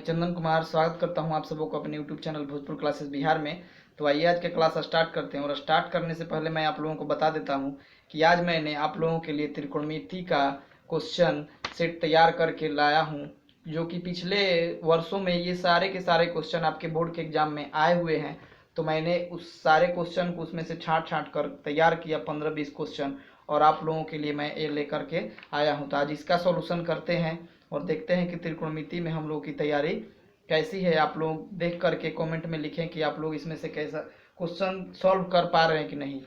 चंदन कुमार स्वागत करता हूं आप सबों को अपने YouTube channel Bhojpur classes Bihar में। तो आइए आज के क्लास स्टार्ट करते हैं। और स्टार्ट करने से पहले मैं आप लोगों को बता देता हूं कि आज मैंने आप लोगों के लिए त्रिकोणमिति का क्वेश्चन सेट तैयार करके लाया हूं, जो कि पिछले वर्षों में ये सारे के सारे क्वेश्चन आपके बोर्ड के एग्जाम में आए हुए हैं। तो मैंने उस सारे क्वेश्चन को उसमें से छाँट छाँट कर तैयार किया 15-20 क्वेश्चन, और आप लोगों के लिए मैं ये लेकर के आया हूँ। तो आज इसका सॉल्यूशन करते हैं और देखते हैं कि त्रिकोणमिति में हम लोग की तैयारी कैसी है। आप लोग देख करके कमेंट में लिखें कि आप लोग इसमें से कैसा क्वेश्चन सॉल्व कर पा रहे हैं कि नहीं,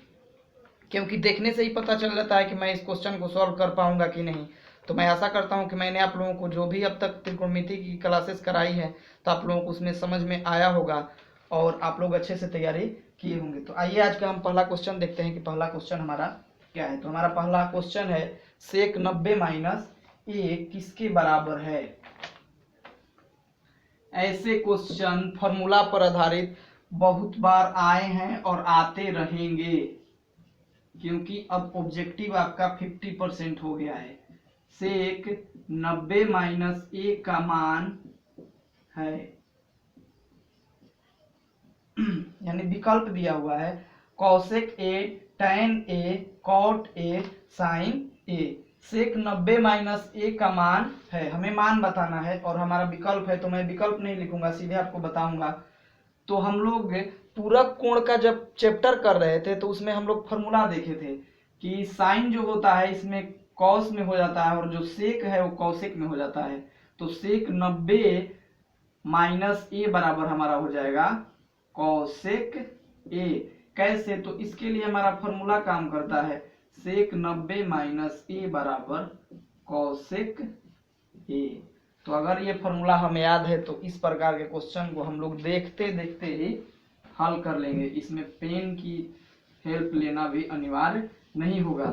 क्योंकि देखने से ही पता चल जाता है कि मैं इस क्वेश्चन को सॉल्व कर पाऊंगा कि नहीं। तो मैं आशा करता हूं कि मैंने आप लोगों को जो भी अब तक त्रिकोणमिति की क्लासेस कराई है तो आप लोगों को उसमें समझ में आया होगा और आप लोग अच्छे से तैयारी किए होंगे। तो आइए आज का हम पहला क्वेश्चन देखते हैं कि पहला क्वेश्चन हमारा क्या है। तो हमारा पहला क्वेश्चन है सेक 90 - a किसके बराबर है। ऐसे क्वेश्चन फॉर्मूला पर आधारित बहुत बार आए हैं और आते रहेंगे, क्योंकि अब ऑब्जेक्टिव आपका 50% हो गया है। सेक 90 - a का मान है, यानी विकल्प दिया हुआ है cosec a, tan a, cot a, sine a। Sec 90 - a का मान है, हमें मान बताना है और हमारा विकल्प है। तो मैं विकल्प नहीं लिखूंगा, सीधे आपको बताऊंगा। तो हम लोग पूरक कोण का जब चैप्टर कर रहे थे तो उसमें हम लोग फॉर्मूला देखे थे कि साइन जो होता है इसमें कॉस में हो जाता है और जो सेक है वो कॉसेक में हो जाता है। तो सेक 90 - a बराबर हमारा हो जाएगा कॉसेक a। कैसे? तो इसके लिए हमारा फॉर्मूला काम करता है सेक 90 - a बराबर कॉसेक a। तो अगर ये फॉर्मूला हमें याद है तो इस प्रकार के क्वेश्चन को हम लोग देखते देखते ही हल कर लेंगे। इसमें पेन की हेल्प लेना भी अनिवार्य नहीं होगा,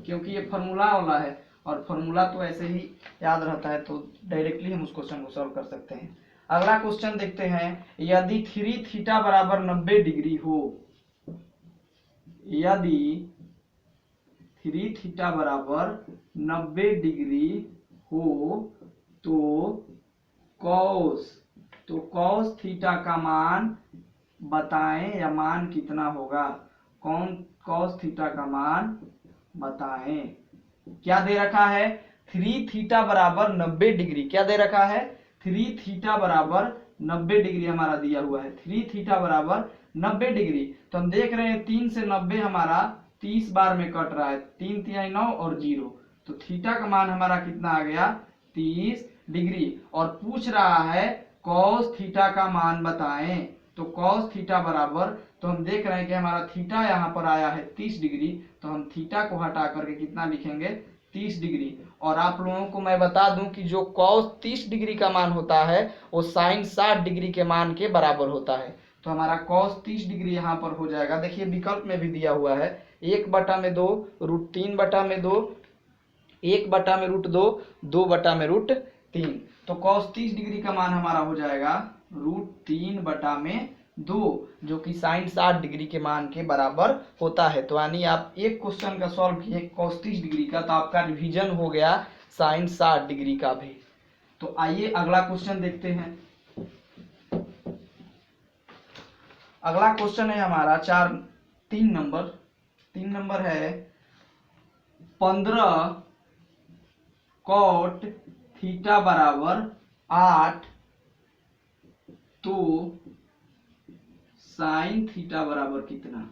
क्योंकि ये फॉर्मूला वाला है और फॉर्मूला तो ऐसे ही याद रहता है, तो डायरेक्टली हम उस क्वेश्चन को सॉल्व कर सकते हैं। अगला क्वेश्चन देखते हैं। यदि 3 थीटा बराबर 90 डिग्री हो, यदि 3 थीटा बराबर 90 डिग्री हो तो कॉस थीटा का मान बताएं, या मान कितना होगा। कॉस थीटा का मान बताएं। क्या दे रखा है? 3 थीटा बराबर 90 डिग्री। क्या दे रखा है? 3 थीटा बराबर 90 डिग्री हमारा दिया हुआ है। 3 थीटा बराबर 90 डिग्री। तो हम देख रहे हैं 3 से 90 हमारा 30 बार में कट रहा है। 3 तिहाई 9 और 0, तो थीटा का मान हमारा कितना आ गया? 30 डिग्री। और पूछ रहा है कॉस थीटा का मान बताएं। तो कॉस थीटा बराबर, तो हम देख रहे हैं कि हमारा थीटा यहाँ पर आया है 30 डिग्री, तो हम थीटा को हटा करके कितना लिखेंगे? 30 डिग्री। और आप लोगों को मैं बता दूं कि जो कॉस 30 डिग्री का मान होता है वो साइन 60 डिग्री के मान के बराबर होता है। तो हमारा कॉस 30 डिग्री यहाँ पर हो जाएगा। देखिए विकल्प में भी दिया हुआ है 1/2 √3/2, 1/√2, 2/√3। तो cos 30 डिग्री का मान हमारा हो जाएगा √3/2, जो कि साइन 60 डिग्री के मान के बराबर होता है। तो यानी आप एक क्वेश्चन का सॉल्व किए cos 30 डिग्री का, तो आपका रिवीजन हो गया साइन 60 डिग्री का भी। तो आइए अगला क्वेश्चन देखते हैं। अगला क्वेश्चन है हमारा 3 नंबर है 15 कॉट थीटा बराबर 8 तो साइन थीटा बराबर कितना।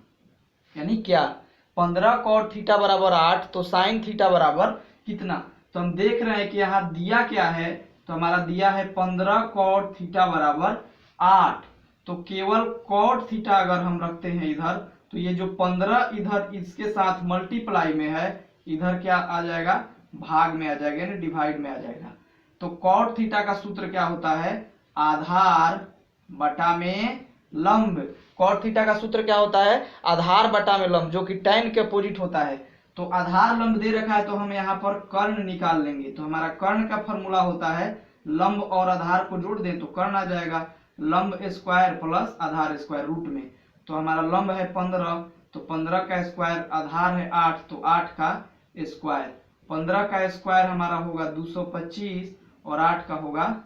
यानी क्या? 15 कॉट थीटा बराबर 8 तो साइन थीटा बराबर कितना। तो हम देख रहे हैं कि यहाँ दिया क्या है, तो हमारा दिया है 15 कॉट थीटा बराबर 8। तो केवल कॉट थीटा अगर हम रखते हैं इधर, तो ये जो 15 इधर इसके साथ मल्टीप्लाई में है, इधर क्या आ जाएगा? भाग में आ जाएगा, यानी डिवाइड में आ जाएगा। तो कॉट थीटा का सूत्र क्या होता है? आधार बटा में लंब। कॉट थीटा का सूत्र क्या होता है? आधार बटा में लंब, जो कि tan के अपोजिट होता है। तो आधार लंब दे रखा है तो हम यहाँ पर कर्ण निकाल लेंगे। तो हमारा कर्ण का फॉर्मूला होता है लंब और आधार को जोड़ दें तो कर्ण आ जाएगा लंब स्क्वायर प्लस आधार स्क्वायर रूट में। तो हमारा लंब है 15, तो 15 का स्क्वायर, आधार है 8 तो 8 का स्क्वायर। 15 का स्क्वायर हमारा होगा 225 और 8 का होगा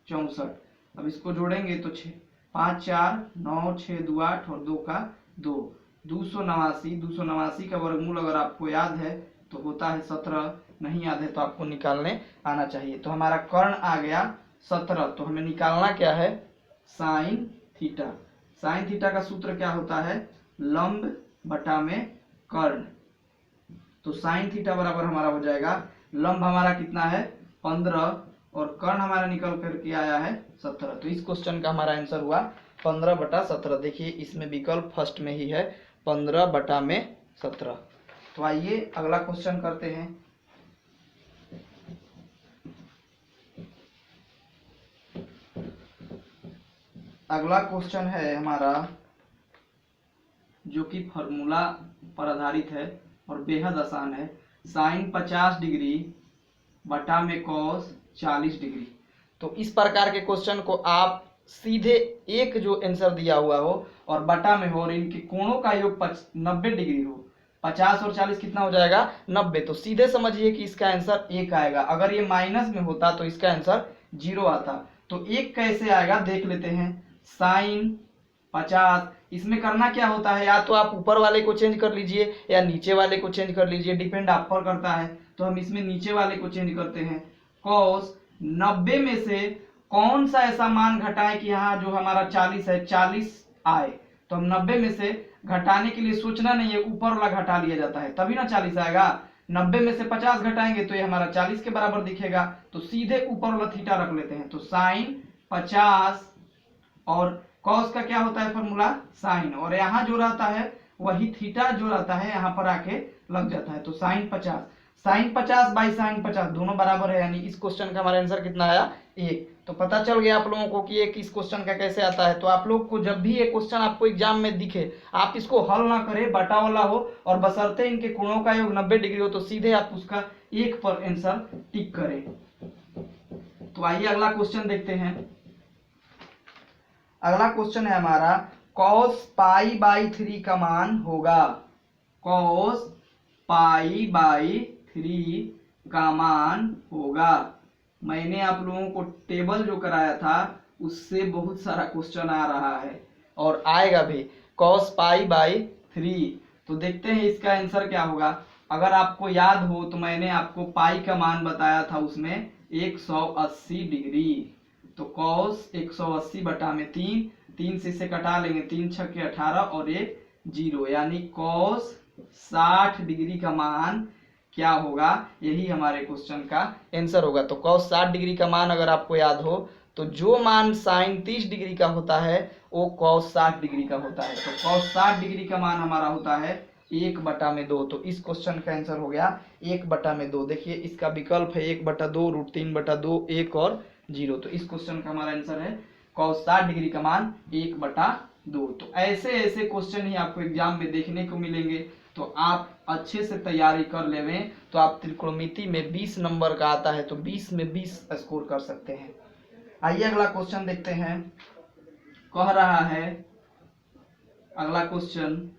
64। अब इसको जोड़ेंगे तो 6 5 4 9 6 2 8 और 2 का 2 289। 289 का वर्गमूल अगर आपको याद है तो होता है 17, नहीं याद है तो आपको निकालने आना चाहिए। तो हमारा कर्ण आ गया 17। तो हमें निकालना क्या है, साइन थीटा। साइन थीटा का सूत्र क्या होता है, लंब बटा में कर्ण। तो साइन थीटा बराबर हमारा हो जाएगा, लंब हमारा कितना है 15 और कर्ण हमारा निकल करके आया है 17। तो इस क्वेश्चन का हमारा आंसर हुआ 15/17। देखिए इसमें विकल्प फर्स्ट में ही है 15/17। तो आइए अगला क्वेश्चन करते हैं। अगला क्वेश्चन है हमारा जो कि फॉर्मूला पर आधारित है और बेहद आसान है। साइन 50 डिग्री बटा में कॉस 40 डिग्री। तो इस प्रकार के क्वेश्चन को आप सीधे एक जो आंसर दिया हुआ हो और बटा में हो और इनके कोणों का योग 90 डिग्री हो, 50 और 40 कितना हो जाएगा 90, तो सीधे समझिए कि इसका आंसर 1 आएगा। अगर ये माइनस में होता तो इसका आंसर 0 आता। तो 1 कैसे आएगा देख लेते हैं। साइन 50, इसमें करना क्या होता है, या तो आप ऊपर वाले को चेंज कर लीजिए या नीचे वाले को चेंज कर लीजिए, डिपेंड आप पर करता है। तो हम इसमें नीचे वाले को चेंज करते हैं। कॉस 90 में से कौन सा ऐसा मान घटाएं कि यहाँ जो हमारा 40 है 40 आए। तो हम 90 में से घटाने के लिए सोचना नहीं है, ऊपर वाला घटा लिया जाता है तभी ना 40 आएगा। 90 में से 50 घटाएंगे तो ये हमारा 40 के बराबर दिखेगा। तो सीधे ऊपर वाला थीटा रख लेते हैं। तो साइन 50 और कॉस का क्या होता है फॉर्मूला साइन, और यहाँ जो रहता है वही थीटा जो रहता है यहाँ पर आके लग जाता है। तो साइन 50, साइन 50 बाई साइन 50 दोनों बराबर है, यानी इस क्वेश्चन का हमारा आंसर कितना आया 1। तो पता चल गया आप लोगों को कि एक इस क्वेश्चन का कैसे आता है। तो आप लोग को जब भी एक क्वेश्चन आपको एग्जाम में दिखे, आप इसको हल ना करें, बटा वाला हो और बशर्ते इनके कोणों का योग 90 डिग्री हो, तो सीधे आप उसका 1 पर आंसर टिक करें। तो आइए अगला क्वेश्चन देखते हैं। अगला क्वेश्चन है हमारा cos π/3 का मान होगा। cos π/3 का मान होगा। मैंने आप लोगों को टेबल जो कराया था उससे बहुत सारा क्वेश्चन आ रहा है और आएगा भी। cos π/3, तो देखते हैं इसका आंसर क्या होगा। अगर आपको याद हो तो मैंने आपको पाई का मान बताया था उसमें 180 डिग्री। तो cos 180 बटा में 3 से इसे कटा लेंगे, 3 छक्के 18 और 1 0, यानी cos 60 डिग्री का मान क्या होगा, यही हमारे क्वेश्चन का आंसर होगा। तो cos 60 डिग्री का मान अगर आपको याद हो तो जो मान साइन 30 डिग्री का होता है वो cos 60 डिग्री का होता है। तो cos 60 डिग्री का मान हमारा होता है 1/2। तो इस क्वेश्चन का आंसर हो गया 1/2। देखिए इसका विकल्प है 1/2, √3/2, 1 और 0। तो इस क्वेश्चन का हमारा आंसर है cos 60 डिग्री का मान 1/2। तो ऐसे ऐसे क्वेश्चन ही आपको एग्जाम में देखने को मिलेंगे। तो आप अच्छे से तैयारी कर लेवें तो आप त्रिकोणमिति में 20 नंबर का आता है तो 20 में 20 स्कोर कर सकते हैं। आइए अगला क्वेश्चन देखते हैं। कह रहा है अगला क्वेश्चन,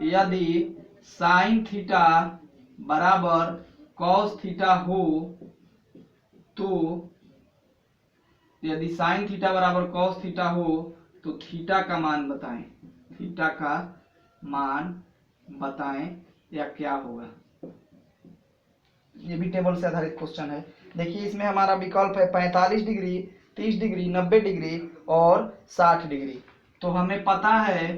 यदि साइन थीटा बराबर कॉस थीटा हो तो, यदि साइन थीटा बराबर कॉस थीटा हो तो थीटा का मान बताएं। थीटा का मान बताएं या क्या होगा। ये भी टेबल से आधारित क्वेश्चन है। देखिए इसमें हमारा विकल्प है 45 डिग्री, 30 डिग्री, 90 डिग्री और 60 डिग्री। तो हमें पता है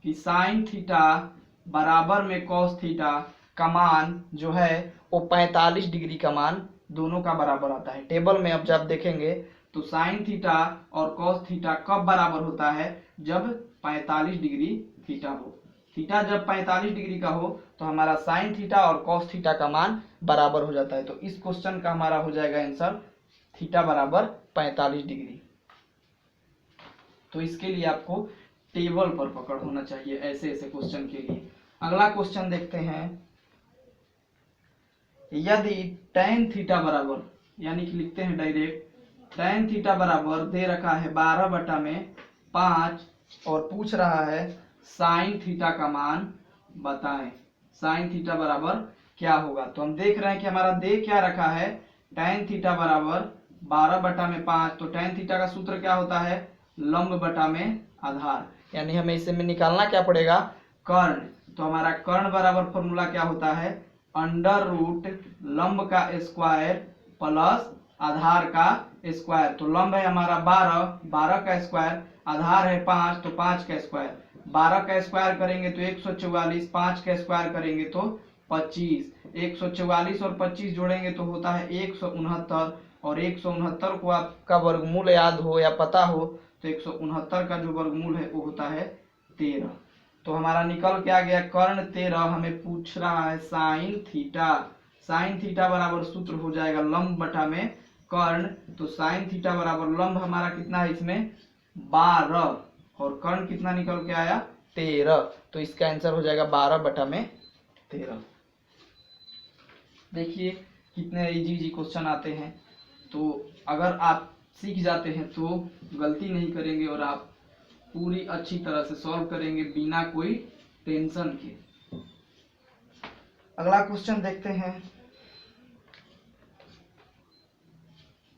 कि साइन थीटा बराबर में कॉस थीटा का मान जो है वो 45 डिग्री का मान दोनों का बराबर आता है। टेबल में अब जब देखेंगे तो साइन थीटा और कॉस थीटा कब बराबर होता है, जब 45 डिग्री थीटा हो। थीटा जब 45 डिग्री का हो तो हमारा साइन थीटा और कॉस थीटा का मान बराबर हो जाता है। तो इस क्वेश्चन का हमारा हो जाएगा आंसर थीटा बराबर 45 डिग्री। तो इसके लिए आपको टेबल पर पकड़ होना चाहिए ऐसे ऐसे क्वेश्चन के लिए। अगला क्वेश्चन देखते हैं। यदि tan थीटा बराबर, यानी कि लिखते हैं डायरेक्ट, tan थीटा बराबर दे रखा है 12/5 और पूछ रहा है साइन थीटा का मान बताएं। साइन थीटा बराबर क्या होगा। तो हम देख रहे हैं कि हमारा दे क्या रखा है, tan थीटा बराबर 12/5। तो tan थीटा का सूत्र क्या होता है, लंब बटा में आधार, यानी हमें इसे में निकालना क्या पड़ेगा, कर्ण। तो हमारा कर्ण बराबर फॉर्मूला क्या होता है, अंडर रूट लंब का स्क्वायर प्लस आधार का स्क्वायर। तो लंब है हमारा 12 का स्क्वायर, आधार है 5 तो 5 का स्क्वायर। 12 का स्क्वायर करेंगे तो 144, 5 का स्क्वायर करेंगे तो 25। 144 और 25 जोड़ेंगे तो होता है 169, और 169 को आपका वर्गमूल याद हो या पता हो तो 169 का जो वर्गमूल है वो होता है 13। तो हमारा निकल के आ गया कर्ण 13। हमें पूछ रहा है साइन थीटा। साइन थीटा बराबर सूत्र हो जाएगा लंब बटा में कर्ण। तो साइन थीटा बराबर लंब हमारा कितना है इसमें 12, और कर्ण कितना निकल के आया 13। तो इसका आंसर हो जाएगा 12/13। देखिए कितने इजी क्वेश्चन आते हैं। तो अगर आप सीख जाते हैं तो गलती नहीं करेंगे और आप पूरी अच्छी तरह से सॉल्व करेंगे बिना कोई टेंशन के। अगला क्वेश्चन देखते हैं।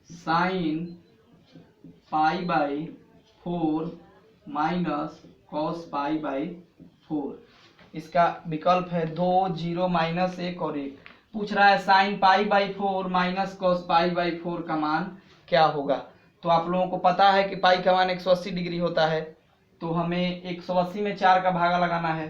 Sine π/4 minus cos π/4। इसका विकल्प है 2, 0, -1 और 1। पूछ रहा है साइन π/4 माइनस कॉस π/4 का मान क्या होगा। तो आप लोगों को पता है कि पाई का मान 180 डिग्री होता है, तो हमें 180 में 4 का भागा लगाना है।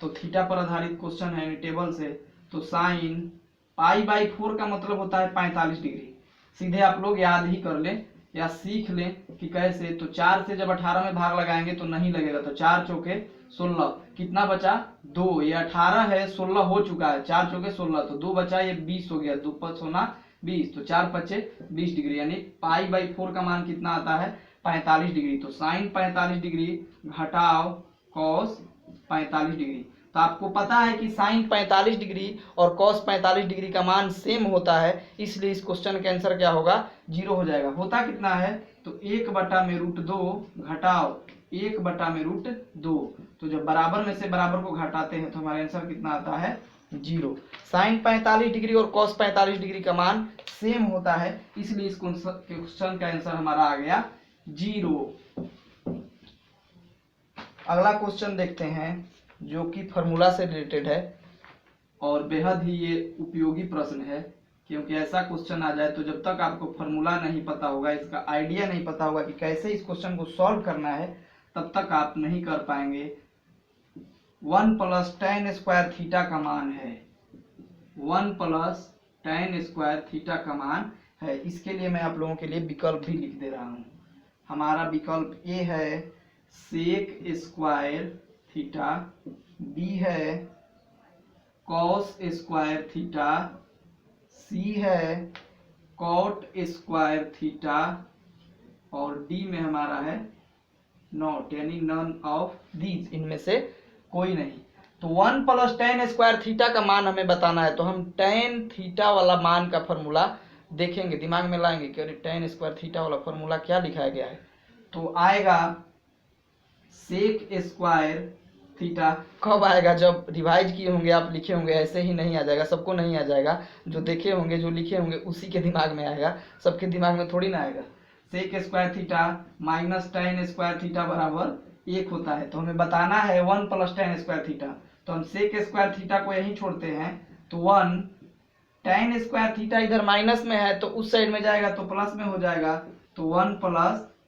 तो थीटा पर आधारित क्वेश्चन है टेबल से। तो साइन π/4 का मतलब होता है 45 डिग्री। सीधे आप लोग याद ही कर लें या सीख लें कि कैसे। तो 4 से जब 18 में भाग लगाएंगे तो नहीं लगेगा, तो 4 चौके 16, कितना बचा 2। ये 18 है, 16 हो चुका है, 4 चौके 16, तो 2 बचा, ये 20 हो गया, 2 5 होना 20, तो 4 5 20 डिग्री, यानी π/4 का मान कितना आता है 45 डिग्री। तो साइन 45 डिग्री घटाओ कॉस 45 डिग्री। तो आपको पता है कि साइन 45 डिग्री और कॉस 45 डिग्री का मान सेम होता है, इसलिए इस क्वेश्चन का आंसर क्या होगा 0 हो जाएगा। होता कितना है, तो 1/√2 घटाओ 1/√2। तो जब बराबर में से बराबर को घटाते हैं तो हमारा आंसर कितना आता है 0। साइन 45 डिग्री और कॉस 45 डिग्री का मान सेम होता है, इसलिए इस क्वेश्चन का आंसर हमारा आ गया 0। अगला क्वेश्चन देखते हैं जो कि फार्मूला से रिलेटेड है और बेहद ही ये उपयोगी प्रश्न है, क्योंकि ऐसा क्वेश्चन आ जाए तो जब तक आपको फार्मूला नहीं पता होगा, इसका आइडिया नहीं पता होगा कि कैसे इस क्वेश्चन को सॉल्व करना है, तब तक आप नहीं कर पाएंगे। 1 + tan² थीटा का मान है, 1 + tan² थीटा का मान है। इसके लिए मैं आप लोगों के लिए विकल्प भी लिख दे रहा हूँ। हमारा विकल्प ए है sec² थीटा, बी है cos² थीटा, सी है cot² थीटा, और डी में हमारा है नॉट, यानी नन ऑफ दीज, इनमें से कोई नहीं। तो 1 + tan² थीटा का मान हमें बताना है, तो हम tan थीटा वाला मान का फॉर्मूला देखेंगे, दिमाग में लाएंगे कि अरे tan² थीटा वाला फॉर्मूला क्या लिखाया गया है। तो आएगा sec² थीटा। कब आएगा, जब रिवाइज किए होंगे आप, लिखे होंगे, ऐसे ही नहीं आ जाएगा, सबको नहीं आ जाएगा। जो देखे होंगे, जो लिखे होंगे, उसी के दिमाग में आएगा, सबके दिमाग में थोड़ी ना आएगा। sec² theta minus tan² theta बराबर 1 होता है। तो हमें बताना है 1 + tan² थीटा। तो हम sec² थीटा को यहीं छोड़ते हैं, तो 1 tan² थीटा इधर माइनस में है तो उस साइड में जाएगा तो प्लस में हो जाएगा, तो 1 +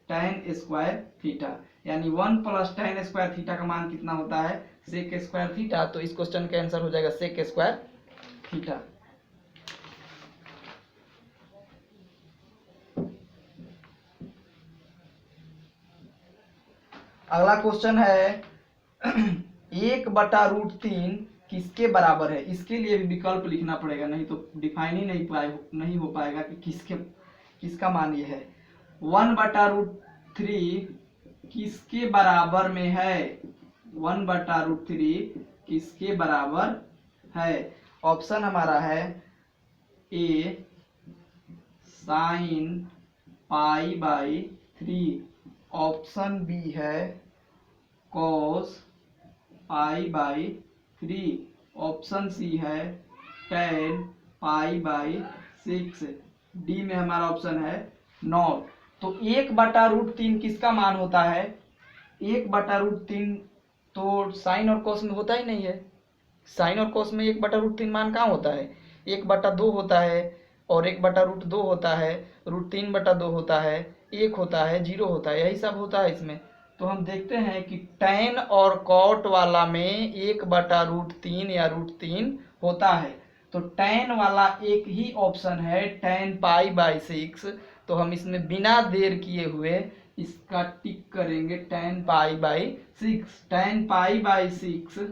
tan² थीटा, यानी 1 + tan² थीटा का मान कितना होता है sec² थीटा। तो इस क्वेश्चन का आंसर हो जाएगा sec² थीटा। अगला क्वेश्चन है 1/√3 किसके बराबर है। इसके लिए भी विकल्प लिखना पड़ेगा, नहीं तो डिफाइन ही नहीं हो पाएगा कि किसका मान ये है। 1/√3 किसके बराबर में है, 1/√3 किसके बराबर है। ऑप्शन हमारा है ए साइन π/3, ऑप्शन बी है cos π/3, ऑप्शन सी है tan π/6, डी में हमारा ऑप्शन है नॉट। तो 1/√3 किसका मान होता है? 1/√3 तो साइन और कोस में होता ही नहीं है। साइन और कोस में 1/√3 मान कहाँ होता है? 1/2 होता है, और 1/√2 होता है, √3/2 होता है, 1 होता है, 0 होता है, यही सब होता है इसमें। तो हम देखते हैं कि tan और cot वाला में 1/√3 या √3 होता है। तो tan वाला एक ही ऑप्शन है, tan π/6। तो हम इसमें बिना देर किए हुए इसका टिक करेंगे, tan π/6। tan π/6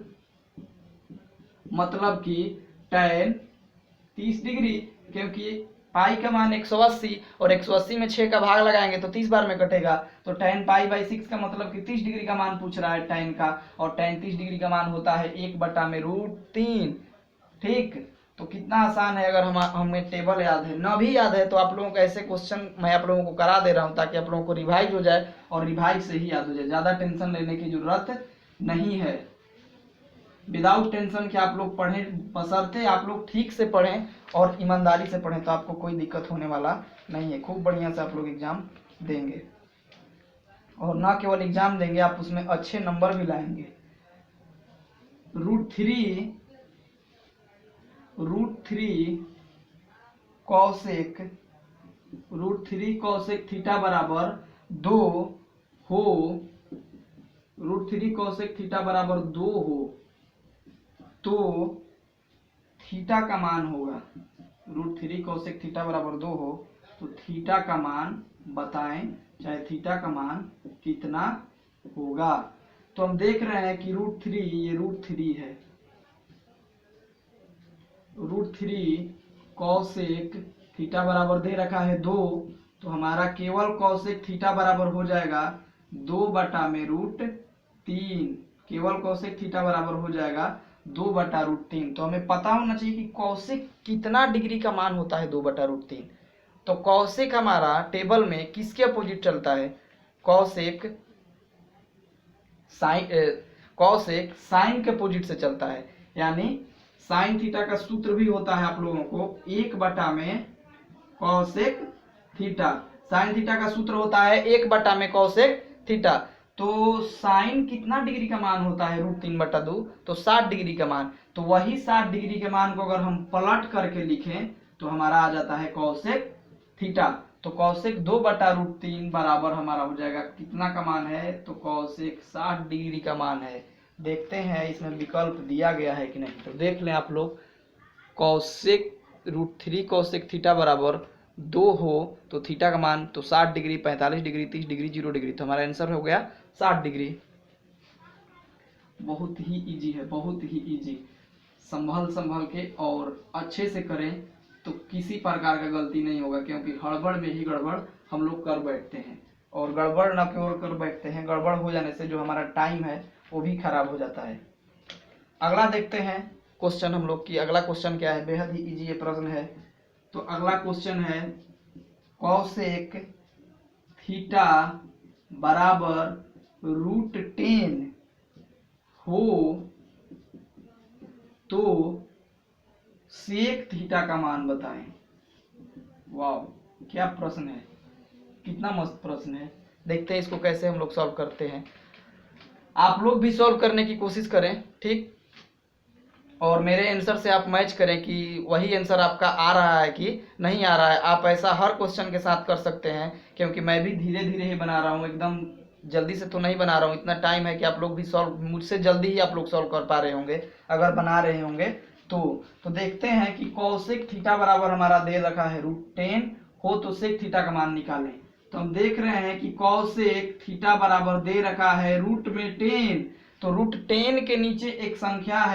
मतलब कि tan 30 डिग्री, क्योंकि पाई का मान 180 और 180 में 6 का भाग लगाएंगे तो 30 बार में कटेगा। तो tan π/6 का मतलब कि 30 डिग्री का मान पूछ रहा है tan का, और tan 30 डिग्री का मान होता है 1/√3। ठीक, तो कितना आसान है। अगर हमें टेबल याद है, न भी याद है, तो आप लोगों को ऐसे क्वेश्चन मैं आप लोगों को करा दे रहा हूं ताकि आप लोगों को रिवाइज हो जाए और रिवाइज से ही याद हो जाए। ज़्यादा टेंशन लेने की जरूरत नहीं है। विदाउट टेंशन के आप लोग पढ़ें, बशर्ते आप लोग ठीक से पढ़ें और ईमानदारी से पढ़ें, तो आपको कोई दिक्कत होने वाला नहीं है। खूब बढ़िया से आप लोग एग्जाम देंगे, और ना केवल एग्जाम देंगे, आप उसमें अच्छे नंबर भी लाएंगे। √3 cosec थीटा बराबर 2 हो, √3 cosec थीटा बराबर 2 हो तो थीटा का मान होगा। √3 cosec थीटा बराबर 2 हो तो थीटा का मान बताएं, चाहे थीटा का मान कितना होगा। तो हम देख रहे हैं कि √3, ये √3 है, √3 cosec थीटा बराबर दे रखा है 2, तो हमारा केवल cosec थीटा बराबर हो जाएगा 2/√3। केवल cosec थीटा बराबर हो जाएगा 2/√3। तो हमें पता होना चाहिए कि cosec कितना डिग्री का मान होता है 2/√3। तो cosec हमारा टेबल में किसके अपोजिट चलता है? cosec साइन के अपोजिट से चलता है। यानी साइन थीटा का सूत्र भी होता है आप लोगों को 1/cosec थीटा। साइन थीटा का सूत्र होता है 1/cosec थीटा। तो साइन कितना डिग्री का मान होता है? √3/2, तो 60 डिग्री का मान। तो वही 60 डिग्री के मान को अगर हम पलट करके लिखें तो हमारा आ जाता है cosec थीटा। तो cosec 2/√3 बराबर हमारा हो जाएगा, कितना का मान है? तो cosec 60 डिग्री का मान है। देखते हैं इसमें विकल्प दिया गया है कि नहीं। तो देख लें आप लोग, √3 cosec थीटा बराबर 2 हो तो थीटा का मान तो 60 डिग्री, 45 डिग्री, 30 डिग्री, 0 डिग्री। तो हमारा आंसर हो गया 60 डिग्री। बहुत ही इजी है, बहुत ही इजी। संभल के और अच्छे से करें तो किसी प्रकार का गलती नहीं होगा, क्योंकि हड़बड़ में ही गड़बड़ हम लोग कर बैठते हैं, और गड़बड़ न केवल कर बैठते हैं, गड़बड़ हो जाने से जो हमारा टाइम है वो भी खराब हो जाता है। अगला देखते हैं क्वेश्चन हम लोग की। अगला क्वेश्चन क्या है? बेहद ही इजी ये प्रश्न है। तो अगला क्वेश्चन है cosec थीटा बराबर √10 हो तो sec थीटा का मान बताएं। वाह, क्या प्रश्न है, कितना मस्त प्रश्न है। देखते हैं इसको कैसे हम लोग सॉल्व करते हैं। आप लोग भी सॉल्व करने की कोशिश करें, ठीक, और मेरे आंसर से आप मैच करें कि वही आंसर आपका आ रहा है कि नहीं आ रहा है। आप ऐसा हर क्वेश्चन के साथ कर सकते हैं, क्योंकि मैं भी धीरे धीरे ही बना रहा हूँ, एकदम जल्दी से तो नहीं बना रहा हूँ। इतना टाइम है कि आप लोग भी सॉल्व, मुझसे जल्दी ही आप लोग सॉल्व कर पा रहे होंगे अगर बना रहे होंगे तो देखते हैं कि cosec थीटा बराबर हमारा दे रखा है √10 हो तो sec थीटा का मान निकालें। तो हम देख रहे हैं कि cosec थीटा बराबर दे रखा है √10, तो √10 के नीचे एक संख्या है